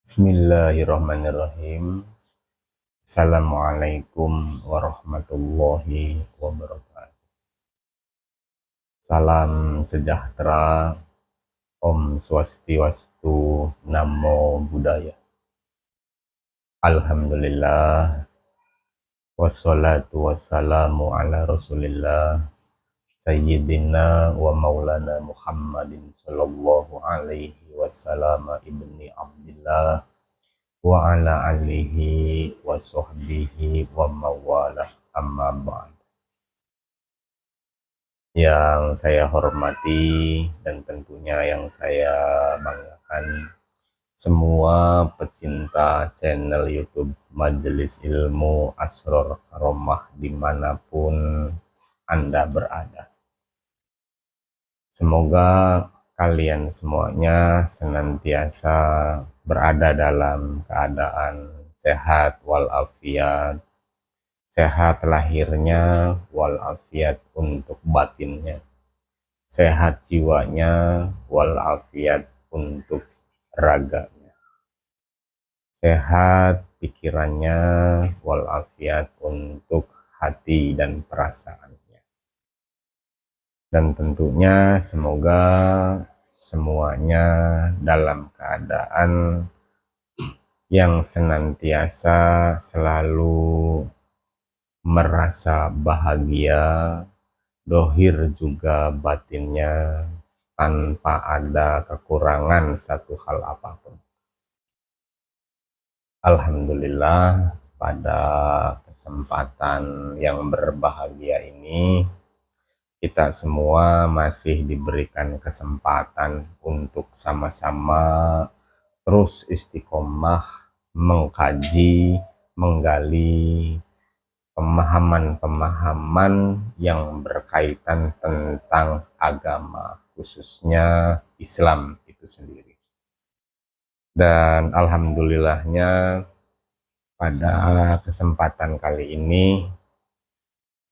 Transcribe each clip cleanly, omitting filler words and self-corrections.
Bismillahirrahmanirrahim. Assalamualaikum warahmatullahi wabarakatuh. Salam sejahtera, Om Swastiastu, Namo Buddhaya. Alhamdulillah, wassalatu wassalamu ala Rasulillah, Sayyidina wa Maulana Muhammadin sallallahu alaihi wasallam ibni Abdillah wa ala alihi wa sahbihi wa mawalah, amma ba'd. Yang saya hormati dan tentunya yang saya banggakan, semua pecinta channel YouTube Majelis Ilmu Asror Karomah dimanapun Anda berada. Semoga kalian semuanya senantiasa berada dalam keadaan sehat walafiat, sehat lahirnya walafiat untuk batinnya, sehat jiwanya walafiat untuk raganya, sehat pikirannya walafiat untuk hati dan perasaannya. Dan tentunya semoga semuanya dalam keadaan yang senantiasa selalu merasa bahagia, dohir juga batinnya, tanpa ada kekurangan satu hal apapun. Alhamdulillah, pada kesempatan yang berbahagia ini kita semua masih diberikan kesempatan untuk sama-sama terus istiqomah mengkaji, menggali pemahaman-pemahaman yang berkaitan tentang agama, khususnya Islam itu sendiri. Dan alhamdulillahnya pada kesempatan kali ini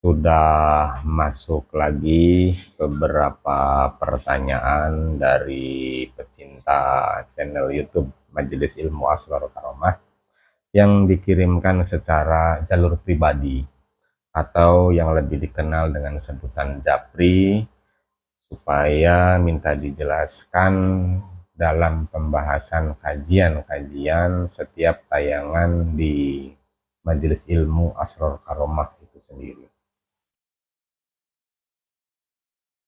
sudah masuk lagi beberapa pertanyaan dari pecinta channel YouTube Majelis Ilmu Asror Karomah yang dikirimkan secara jalur pribadi atau yang lebih dikenal dengan sebutan Japri, supaya minta dijelaskan dalam pembahasan kajian-kajian setiap tayangan di Majelis Ilmu Asror Karomah itu sendiri.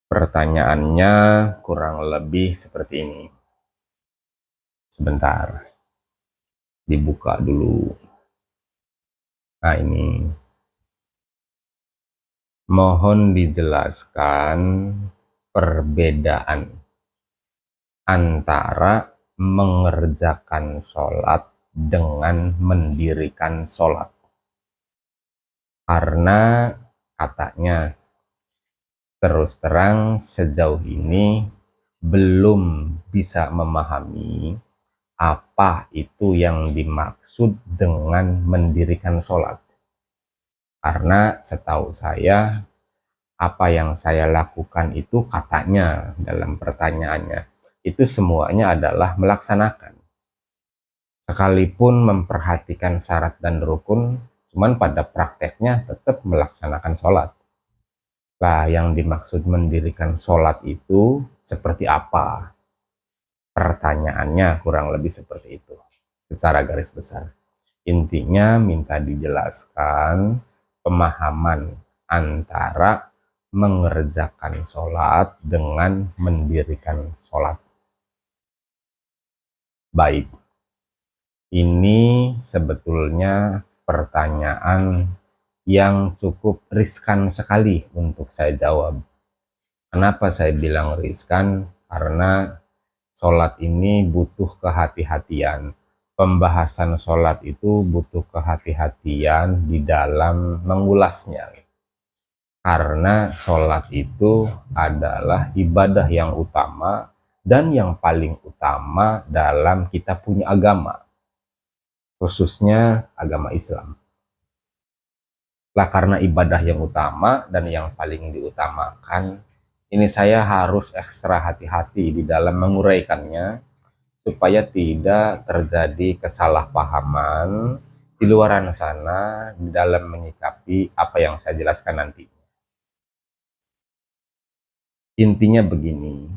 Pertanyaannya kurang lebih seperti ini. Sebentar, dibuka dulu. Nah, ini. Mohon dijelaskan perbedaan antara mengerjakan sholat dengan mendirikan sholat. Karena katanya terus terang sejauh ini belum bisa memahami apa itu yang dimaksud dengan mendirikan sholat. Karena setahu saya, apa yang saya lakukan itu katanya dalam pertanyaannya, itu semuanya adalah melaksanakan. Sekalipun memperhatikan syarat dan rukun, cuman pada prakteknya tetap melaksanakan sholat. Nah, yang dimaksud mendirikan sholat itu seperti apa? Pertanyaannya kurang lebih seperti itu, secara garis besar. Intinya minta dijelaskan pemahaman antara mengerjakan sholat dengan mendirikan sholat. Baik, ini sebetulnya pertanyaan yang cukup riskan sekali untuk saya jawab. Kenapa saya bilang riskan? Karena sholat ini butuh kehati-hatian. Pembahasan sholat itu butuh kehati-hatian di dalam mengulasnya. Karena sholat itu adalah ibadah yang utama dan yang paling utama dalam kita punya agama, khususnya agama Islam. Lah karena ibadah yang utama dan yang paling diutamakan, ini saya harus ekstra hati-hati di dalam menguraikannya supaya tidak terjadi kesalahpahaman di luaran sana di dalam menyikapi apa yang saya jelaskan nanti. Intinya begini,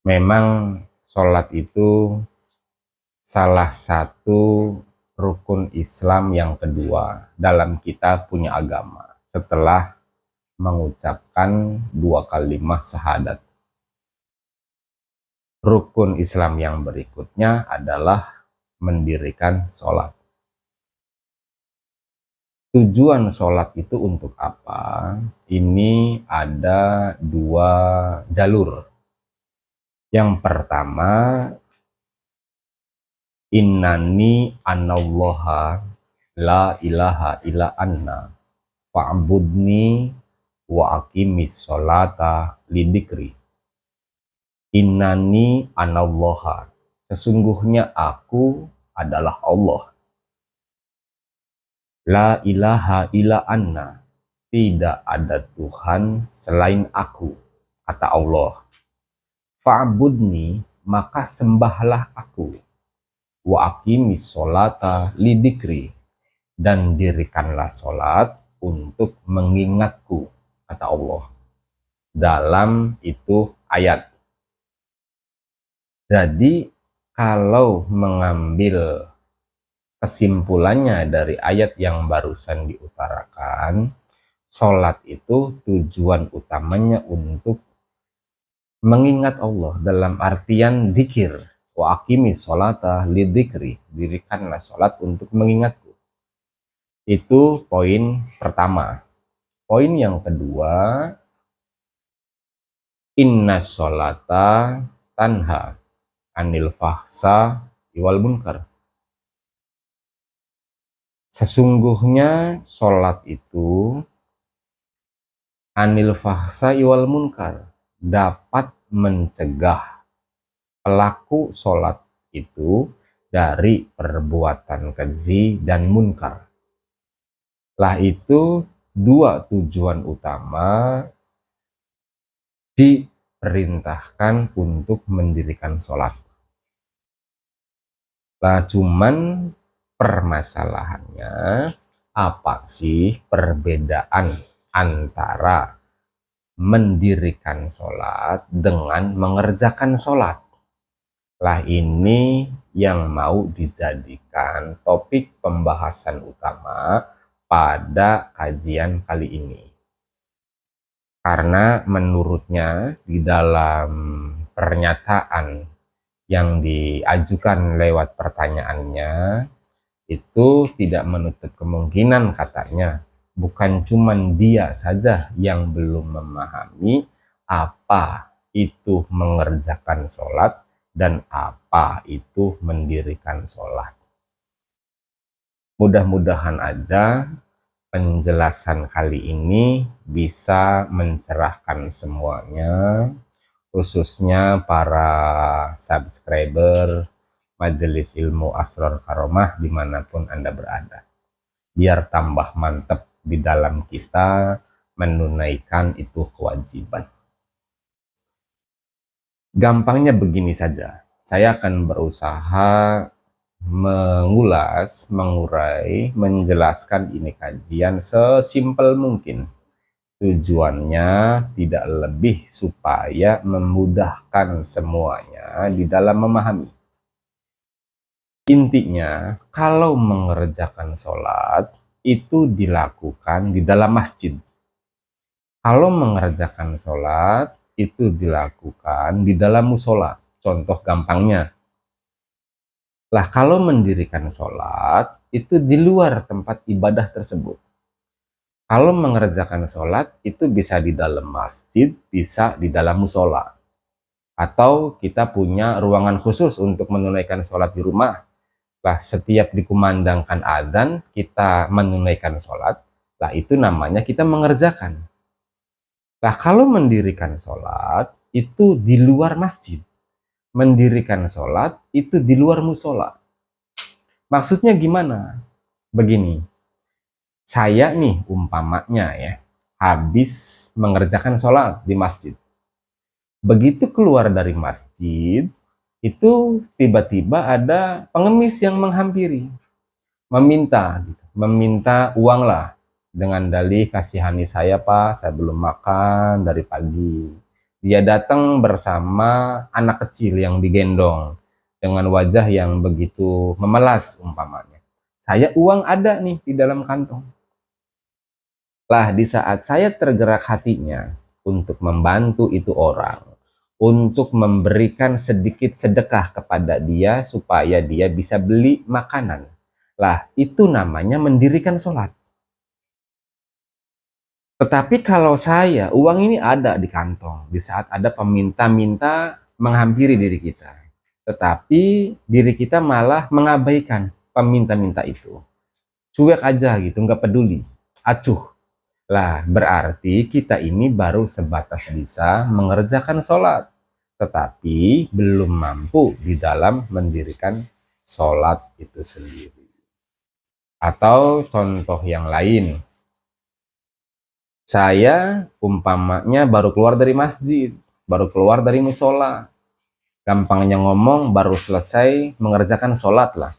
memang sholat itu salah satu rukun Islam yang kedua dalam kita punya agama setelah mengucapkan dua kalimat syahadat. Rukun Islam yang berikutnya adalah mendirikan sholat. Tujuan sholat itu untuk apa? Ini ada dua jalur. Yang pertama, innani anallaha la ilaha illa anna fa'budni wa aqimis sholata lidikri. Innani anallaha, sesungguhnya aku adalah Allah. La ilaha illa anna, tidak ada Tuhan selain aku, kata Allah. Fa'budni, maka sembahlah aku. Wa aqimis sholata lidikri, dan dirikanlah sholat untuk mengingatku, kata Allah. Dalam itu ayat. Jadi kalau mengambil kesimpulannya dari ayat yang barusan diutarakan, sholat itu tujuan utamanya untuk mengingat Allah dalam artian dzikir. Wa aqimis sholata lidzikri, dirikanlah sholat untuk mengingatku. Itu poin pertama. Poin yang kedua, inna sholata tanha anil fahsa wal munkar. Sesungguhnya sholat itu anil fahsa wal munkar, dapat mencegah pelaku sholat itu dari perbuatan keji dan munkar. Lah itu dua tujuan utama diperintahkan untuk mendirikan sholat. Lah cuman permasalahannya, apa sih perbedaan antara mendirikan sholat dengan mengerjakan sholat? Lah ini yang mau dijadikan topik pembahasan utama pada kajian kali ini. Karena menurutnya di dalam pernyataan yang diajukan lewat pertanyaannya, itu tidak menutup kemungkinan, katanya, bukan cuma dia saja yang belum memahami apa itu mengerjakan sholat dan apa itu mendirikan sholat. Mudah-mudahan aja penjelasan kali ini bisa mencerahkan semuanya, khususnya para subscriber Majelis Ilmu Asrar Karomah dimanapun Anda berada. Biar tambah mantap di dalam kita menunaikan itu kewajiban. Gampangnya begini saja, saya akan berusaha mengulas, mengurai, menjelaskan ini kajian sesimpel mungkin. Tujuannya tidak lebih supaya memudahkan semuanya di dalam memahami. Intinya, kalau mengerjakan sholat itu dilakukan di dalam masjid. Kalau mengerjakan sholat itu dilakukan di dalam musola. Contoh gampangnya. Lah kalau mendirikan sholat itu di luar tempat ibadah tersebut. Kalau mengerjakan sholat itu bisa di dalam masjid, bisa di dalam musola. Atau kita punya ruangan khusus untuk menunaikan sholat di rumah. Lah setiap dikumandangkan adzan kita menunaikan sholat, lah itu namanya kita mengerjakan. Lah kalau mendirikan sholat itu di luar masjid, mendirikan sholat itu di luar musola. Maksudnya gimana? Begini, saya nih umpamanya ya, habis mengerjakan sholat di masjid. Begitu keluar dari masjid, itu tiba-tiba ada pengemis yang menghampiri, meminta gitu, meminta uang lah, dengan dalih, "Kasihani saya Pak, saya belum makan dari pagi." Dia datang bersama anak kecil yang digendong dengan wajah yang begitu memelas umpamanya. Saya uang ada nih di dalam kantong. Lah di saat saya tergerak hatinya untuk membantu itu orang, untuk memberikan sedikit sedekah kepada dia supaya dia bisa beli makanan. Lah itu namanya mendirikan sholat. Tetapi kalau saya, uang ini ada di kantong di saat ada peminta-minta menghampiri diri kita. Tetapi diri kita malah mengabaikan peminta-minta itu. Cuek aja gitu, nggak peduli. Acuh. Lah, berarti kita ini baru sebatas bisa mengerjakan sholat, tetapi belum mampu di dalam mendirikan sholat itu sendiri. Atau contoh yang lain, saya umpamanya baru keluar dari masjid, baru keluar dari musola, gampangnya ngomong baru selesai mengerjakan sholat lah.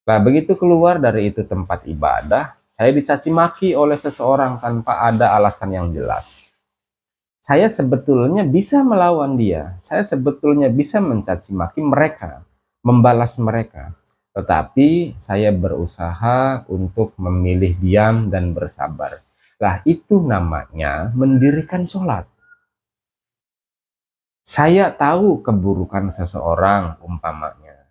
Nah, begitu keluar dari itu tempat ibadah, saya dicaci maki oleh seseorang tanpa ada alasan yang jelas. Saya sebetulnya bisa melawan dia, saya sebetulnya bisa mencaci maki mereka, membalas mereka. Tetapi saya berusaha untuk memilih diam dan bersabar. Lah itu namanya mendirikan sholat. Saya tahu keburukan seseorang umpamanya.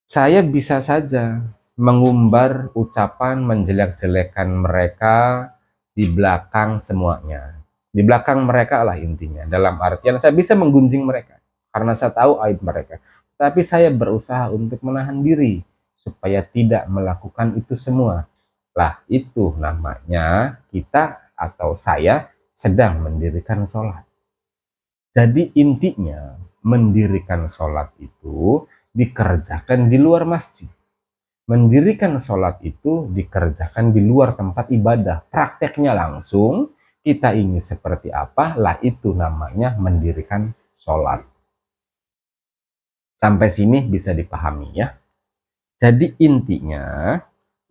Saya bisa saja mengumbar ucapan menjelek-jelekan mereka di belakang semuanya. Di belakang mereka lah intinya. Dalam artian saya bisa menggunjing mereka karena saya tahu aib mereka. Tapi saya berusaha untuk menahan diri supaya tidak melakukan itu semua. Lah itu namanya kita atau saya sedang mendirikan sholat. Jadi intinya mendirikan sholat itu dikerjakan di luar masjid. Mendirikan sholat itu dikerjakan di luar tempat ibadah. Prakteknya langsung, kita ini seperti apa, lah itu namanya mendirikan sholat. Sampai sini bisa dipahami ya. Jadi intinya,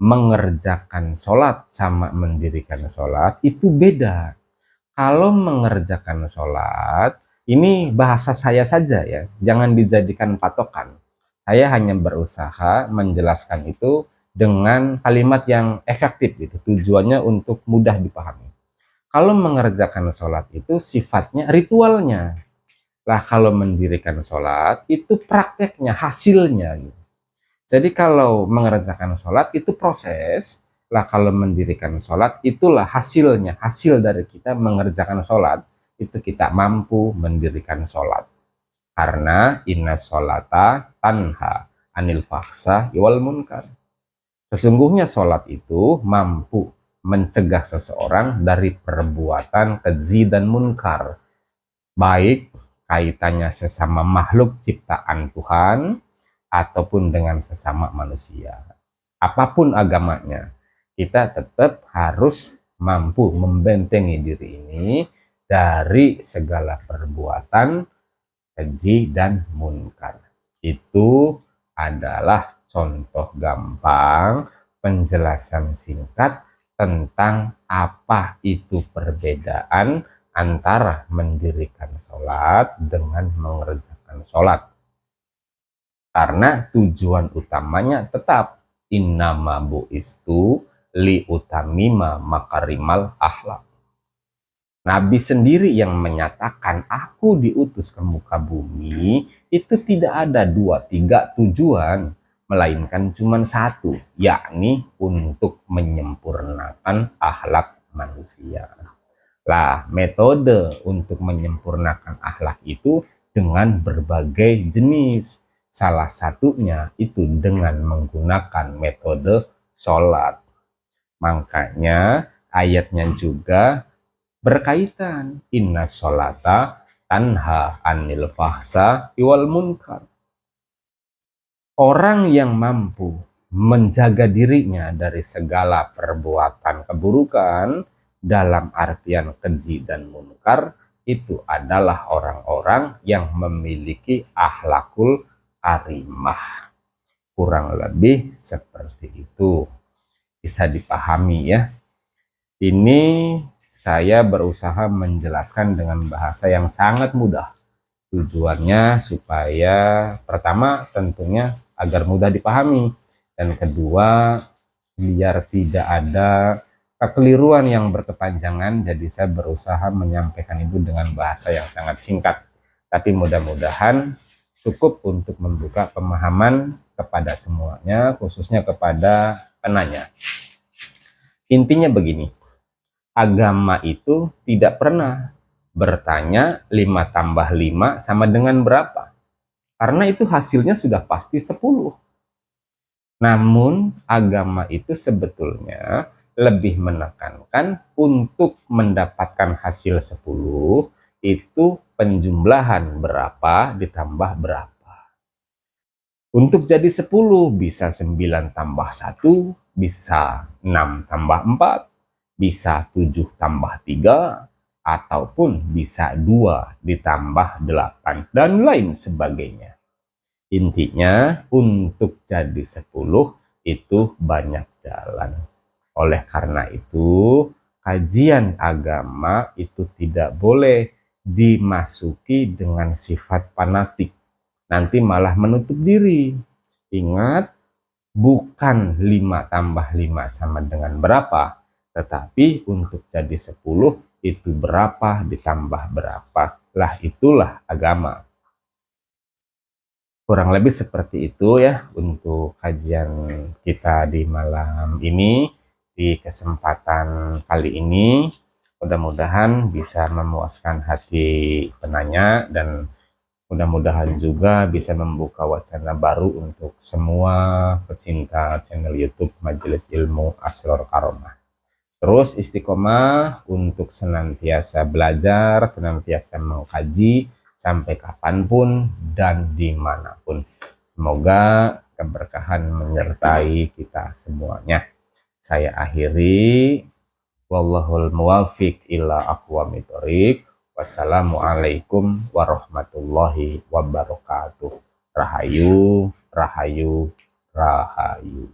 mengerjakan sholat sama mendirikan sholat itu beda. Kalau mengerjakan sholat, ini bahasa saya saja ya, jangan dijadikan patokan. Saya hanya berusaha menjelaskan itu dengan kalimat yang efektif gitu, tujuannya untuk mudah dipahami. Kalau mengerjakan sholat itu sifatnya ritualnya. Lah kalau mendirikan sholat itu prakteknya, hasilnya gitu. Jadi kalau mengerjakan sholat itu proses, lah kalau mendirikan sholat itulah hasilnya, hasil dari kita mengerjakan sholat, itu kita mampu mendirikan sholat. Karena inna sholata tanha anil fahsya wal munkar. Sesungguhnya sholat itu mampu mencegah seseorang dari perbuatan keji dan munkar, baik kaitannya sesama makhluk ciptaan Tuhan ataupun dengan sesama manusia. Apapun agamanya, kita tetap harus mampu membentengi diri ini dari segala perbuatan keji dan munkar. Itu adalah contoh gampang penjelasan singkat tentang apa itu perbedaan antara mendirikan sholat dengan mengerjakan sholat. Karena tujuan utamanya tetap innama bu'istu li utamima makarimal akhlak. Nabi sendiri yang menyatakan aku diutus ke muka bumi itu tidak ada 2, 3 tujuan, melainkan cuma satu, yakni untuk menyempurnakan akhlak manusia. Lah metode untuk menyempurnakan akhlak itu dengan berbagai jenis. Salah satunya itu dengan menggunakan metode sholat. Makanya ayatnya juga berkaitan. Inna sholata tanha anil fahsya wal munkar. Orang yang mampu menjaga dirinya dari segala perbuatan keburukan dalam artian keji dan munkar, itu adalah orang-orang yang memiliki akhlakul karimah. Kurang lebih seperti itu. Bisa dipahami ya. Ini saya berusaha menjelaskan dengan bahasa yang sangat mudah. Tujuannya supaya pertama tentunya agar mudah dipahami, dan kedua biar tidak ada kekeliruan yang berkepanjangan. Jadi saya berusaha menyampaikan itu dengan bahasa yang sangat singkat, tapi mudah-mudahan cukup untuk membuka pemahaman kepada semuanya, khususnya kepada penanya. Intinya begini, agama itu tidak pernah bertanya 5 tambah 5 sama dengan berapa, karena itu hasilnya sudah pasti 10. Namun agama itu sebetulnya lebih menekankan untuk mendapatkan hasil 10 itu penjumlahan berapa ditambah berapa. Untuk jadi 10 bisa 9 tambah 1, bisa 6 tambah 4, bisa 7 tambah 3, ataupun bisa 2 ditambah 8, dan lain sebagainya. Intinya untuk jadi 10 itu banyak jalan. Oleh karena itu, kajian agama itu tidak boleh dimasuki dengan sifat fanatik. Nanti malah menutup diri. Ingat, bukan 5 tambah 5 sama dengan berapa, tetapi untuk jadi 10 itu berapa ditambah berapa. Lah itulah agama. Kurang lebih seperti itu ya untuk kajian kita di malam ini, di kesempatan kali ini. Mudah-mudahan bisa memuaskan hati penanya, dan mudah-mudahan juga bisa membuka wacana baru untuk semua pecinta channel YouTube Majelis Ilmu Asror Karomah. Terus istiqomah untuk senantiasa belajar, senantiasa mengkaji, sampai kapanpun dan dimanapun. Semoga keberkahan menyertai kita semuanya. Saya akhiri. Wallahul muwafiq ila aqwamit thoriq. Wassalamualaikum warahmatullahi wabarakatuh. Rahayu, rahayu, rahayu.